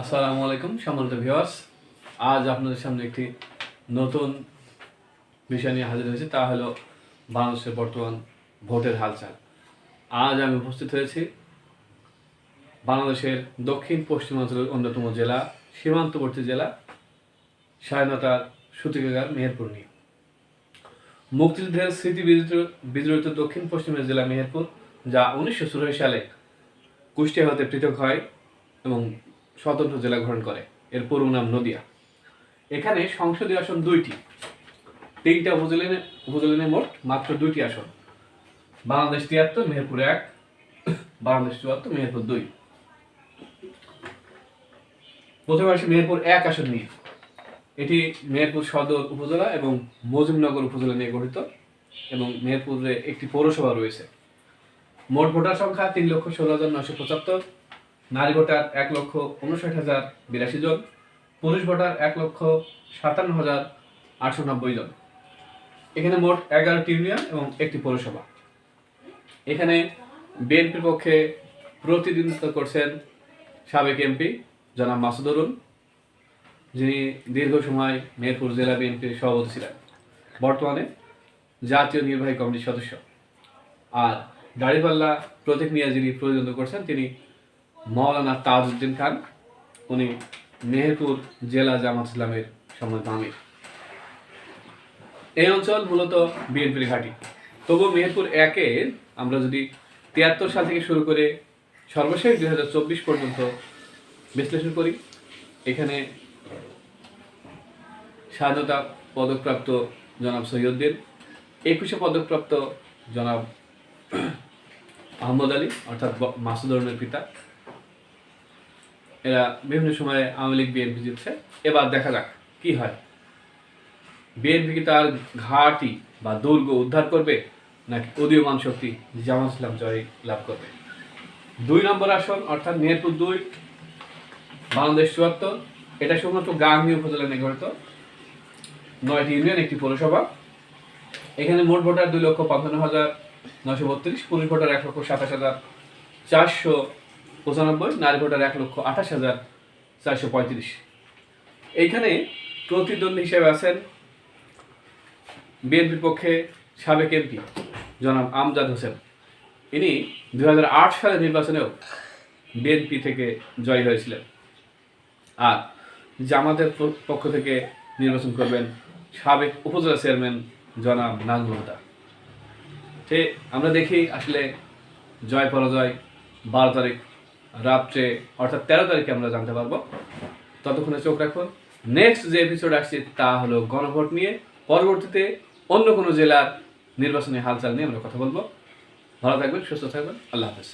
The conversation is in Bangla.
আসসালামু আলাইকুম সম্মানিত ভিউয়ার্স, আজ আপনাদের সামনে একটি নতুন বিষয় নিয়ে হাজির হয়েছে, তা হলো বাংলাদেশের বর্তমান ভোটের হালচাল। আজ আমি উপস্থিত হয়েছি বাংলাদেশের দক্ষিণ পশ্চিমাঞ্চলের অন্যতম জেলা, সীমান্তবর্তী জেলা, স্বাধীনতার সূতিকাগার মেহেরপুর নিয়ে। মুক্তিযুদ্ধের স্মৃতি বিজড়িত দক্ষিণ পশ্চিমের জেলা মেহেরপুর, যা 1984 সালে কুষ্টিয়া হতে পৃথক হয় এবং স্বতন্ত্র জেলা গ্রহণ করে। এর পুরো নাম নদিয়া। এখানে সংসদীয় আসন 2টি, 3টা উপজেলা মোট মাত্র 2টি আসন। বাংলাদেশ 73, মেহেরপুর 1, বাংলাদেশ 74, মেহেরপুর 2। প্রথমে আসে মেহেরপুর 1 আসন নিয়ে। এটি মেহেরপুর সদর উপজেলা এবং মজিমনগর উপজেলা নিয়ে গঠিত এবং মেহেরপুরে একটি পৌরসভা রয়েছে। মোট ভোটার সংখ্যা 3,16,975, নারী ভোটার 1,59,082 জন, পুরুষ ভোটার 1,57,890 জন। এখানে মোট 11টি ইউনিয়ন এবং একটি পৌরসভা। এখানে বিএনপির পক্ষে প্রতিনিধিত্ব করছেন সাবেক এমপি জনাব মাসুদ অরুণ, যিনি দীর্ঘ সময় মেহেরপুর জেলা বিএনপির সভাপতি ছিলেন, বর্তমানে জাতীয় নির্বাহী কমিটির সদস্য। আর দাঁড়িপাল্লা প্রতীক নিয়ে যিনি প্রতিদ্বন্দ্বিতা করছেন তিনি মৌলানা তাজউদ্দিন খান, উনি মেহেরপুর জেলা জামাত ইসলামের সম্মানিত আমির। এই অঞ্চল মূলত বিএনপির ঘাঁটি। তবু মেহেরপুর 1-এর আমরা যদি 73 সাল থেকে শুরু করে সর্বশেষ 2024 পর্যন্ত বিশ্লেষণ করি, এখানে স্বাধীনতা পদকপ্রাপ্ত জনাব সৈয়দ্দিন, 21শে পদকপ্রাপ্ত জনাব আহমদ আলী অর্থাৎ মাসুদ অরুণের পিতা, এরা বিভিন্ন সময়ে আওয়ামী লীগ বিএনপি জিতছে। এবার দেখা যাক কি হয়। বিএনপি কি তার ঘাঁটি বা দুর্গ উদ্ধার করবে, নাকি উদীয়মান শক্তি জামাত ইসলাম জয় লাভ করবে? 2 নম্বর আসন অর্থাৎ মেহেরপুর 2, বাংলাদেশ 74। এটা শুধুমাত্র গাংনী উপজেলা নিয়ে গঠিত, 9টি ইউনিয়ন, একটি পৌরসভা। এখানে মোট ভোটার 2,55,932, পুরুষ ভোটার 1,27,495, নারী ভোটার 1,28,435। এইখানে প্রতিদ্বন্দ্বী হিসেবে আছেন বিএনপির পক্ষে সাবেক এমপি জনাব আমজাদ হোসেন। ইনি 2008 সালের নির্বাচনেও বিএনপি থেকে জয়ী হয়েছিলেন। আর জামাতের পক্ষ থেকে নির্বাচন করবেন সাবেক উপজেলা চেয়ারম্যান জনাব নাজমুল হুদা। আমরা দেখি আসলে জয় পরাজয় 12 তারিখ রাত্রে অর্থাৎ 13 তারিখে আমরা জানতে পারবো। ততক্ষণে চোখ রাখুন। নেক্সট যে এপিসোড আসছে তা হলো গণভোট নিয়ে। পরবর্তীতে অন্য কোনো জেলার নির্বাচনী হালচাল নিয়ে আমরা কথা বলবো। ভালো থাকবেন, সুস্থ থাকবেন। আল্লাহ হাফেজ।